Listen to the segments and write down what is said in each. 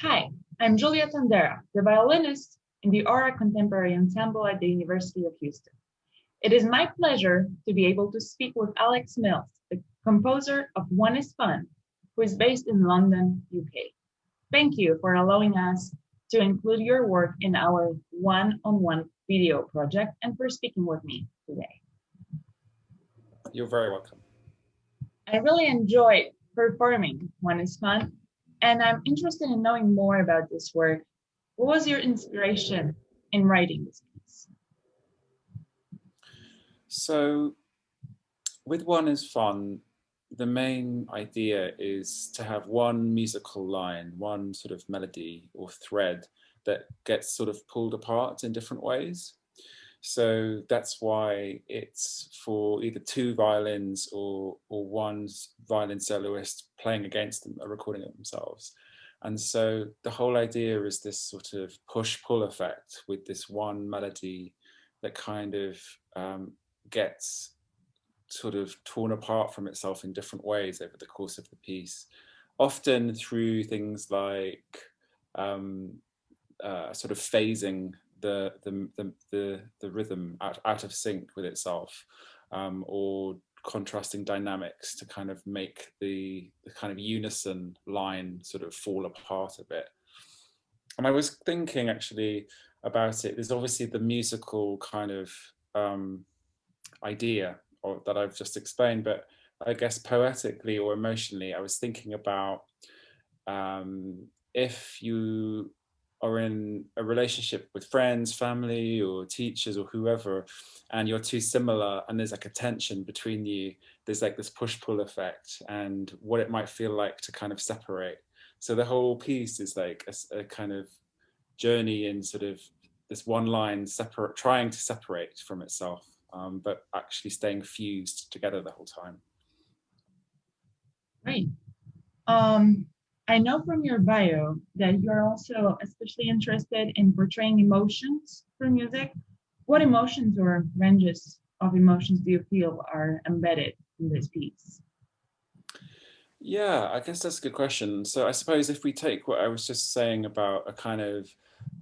Hi, I'm Julia Tondera, the violinist in the Aura Contemporary Ensemble at the University of Houston. It is my pleasure to be able to speak with Alex Mills, the composer of One is Fun, who is based in London, UK. Thank you for allowing us to include your work in our one-on-one video project and for speaking with me today. You're very welcome. I really enjoyed performing One is Fun, and I'm interested in knowing more about this work. What was your inspiration in writing this piece? So with One is Fun, the main idea is to have one musical line, one sort of melody or thread that gets sort of pulled apart in different ways. So that's why it's for either two violins or one violin soloist playing against them, a recording of themselves. And so the whole idea is this sort of push-pull effect with this one melody that kind of gets sort of torn apart from itself in different ways over the course of the piece, often through things like sort of phasing the rhythm out of sync with itself, or contrasting dynamics to kind of make the kind of unison line sort of fall apart a bit. And I was thinking actually about it. There's obviously the musical kind of idea that I've just explained, but I guess poetically or emotionally, I was thinking about if you are in a relationship with friends, family, or teachers, or whoever, and you're too similar, and there's like a tension between you, there's like this push-pull effect, and what it might feel like to kind of separate. So the whole piece is like a kind of journey in sort of this one line trying to separate from itself, but actually staying fused together the whole time. Great. I know from your bio that you're also especially interested in portraying emotions through music. What emotions or ranges of emotions do you feel are embedded in this piece? Yeah, I guess that's a good question. So I suppose if we take what I was just saying about a kind of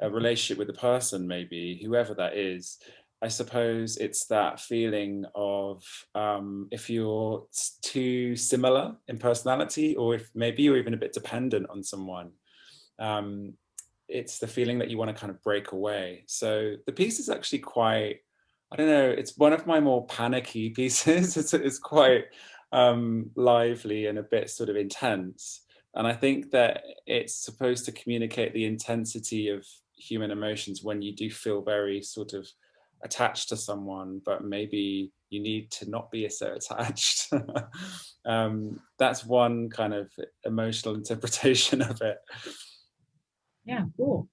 a relationship with a person, maybe whoever that is, I suppose it's that feeling of if you're too similar in personality, or if maybe you're even a bit dependent on someone, um, it's the feeling that you want to kind of break away. So the piece is actually quite, I don't know, it's one of my more panicky pieces. It's quite lively and a bit sort of intense. And I think that it's supposed to communicate the intensity of human emotions when you do feel very sort of attached to someone, but maybe you need to not be so attached. That's one kind of emotional interpretation of it. Yeah, cool.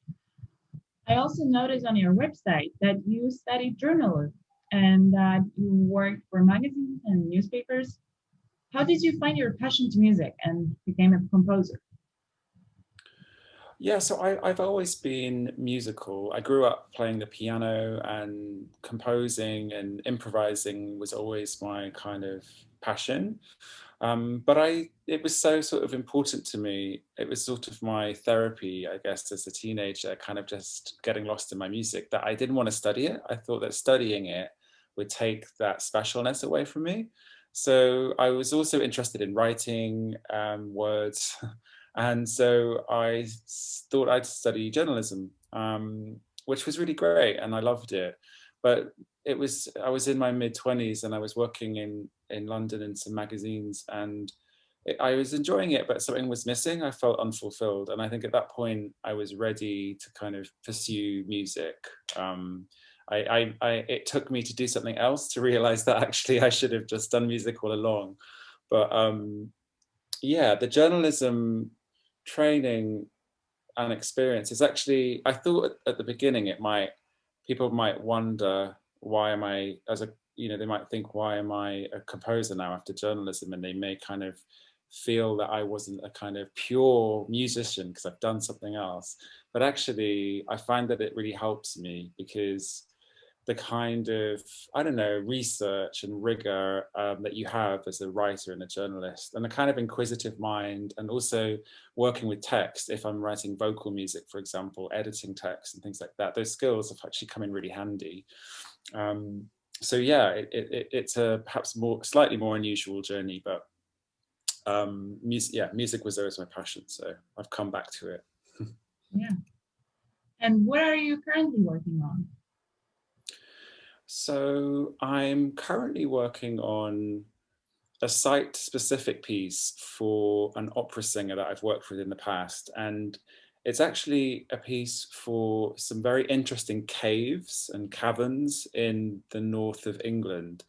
I also noticed on your website that you studied journalism and that you worked for magazines and newspapers. How did you find your passion to music and became a composer? Yeah, so I've always been musical. I grew up playing the piano, and composing and improvising was always my kind of passion. But it was so sort of important to me. It was sort of my therapy, I guess, as a teenager, kind of just getting lost in my music, that I didn't want to study it. I thought that studying it would take that specialness away from me. So I was also interested in writing words. And so thought I'd study journalism, which was really great, and I loved it. But I was in my mid-20s, and I was working in London in some magazines, and I was enjoying it, but something was missing. I felt unfulfilled, and I think at that point I was ready to kind of pursue music. It took me to do something else to realize that actually I should have just done music all along. But yeah, the journalism training and experience is actually, I thought at the beginning people might wonder, why am I, they might think, why am I a composer now after journalism? And they may kind of feel that I wasn't a kind of pure musician because I've done something else. But actually, I find that it really helps me because the kind of, I don't know, research and rigor that you have as a writer and a journalist, and a kind of inquisitive mind, and also working with text. If I'm writing vocal music, for example, editing text and things like that, those skills have actually come in really handy. So yeah, it's a perhaps slightly more unusual journey, but music was always my passion, so I've come back to it. Yeah. And what are you currently working on? So I'm currently working on a site-specific piece for an opera singer that I've worked with in the past, and it's actually a piece for some very interesting caves and caverns in the north of England,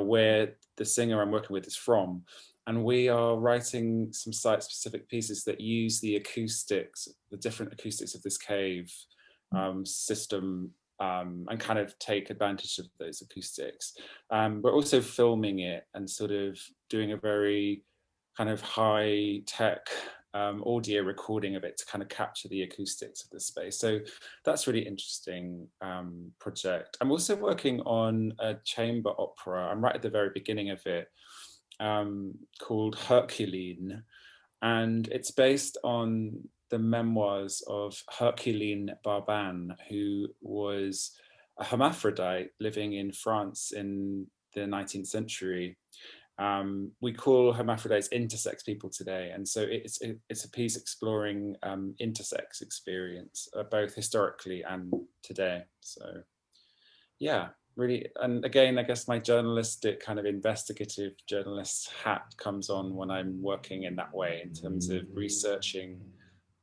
where the singer I'm working with is from. And we are writing some site-specific pieces that use the acoustics, the different acoustics of this cave system, and kind of take advantage of those acoustics. We're also filming it and sort of doing a very kind of high tech audio recording of it to kind of capture the acoustics of the space. So that's really interesting project. I'm also working on a chamber opera. I'm right at the very beginning of it, called Herculine, and it's based on the memoirs of Herculine Barban, who was a hermaphrodite living in France in the 19th century. We call hermaphrodites intersex people today, and so it's a piece exploring intersex experience, both historically and today. So yeah, really. And again, I guess my journalistic kind of investigative journalist hat comes on when I'm working in that way, in terms of researching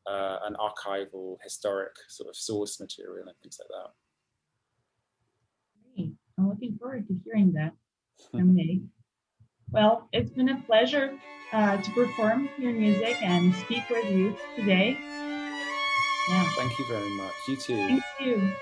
an archival, historic sort of source material and things like that. Great. I'm looking forward to hearing that from Nate. Well, it's been a pleasure to perform your music and speak with you today. Yeah. Thank you very much. You too. Thank you.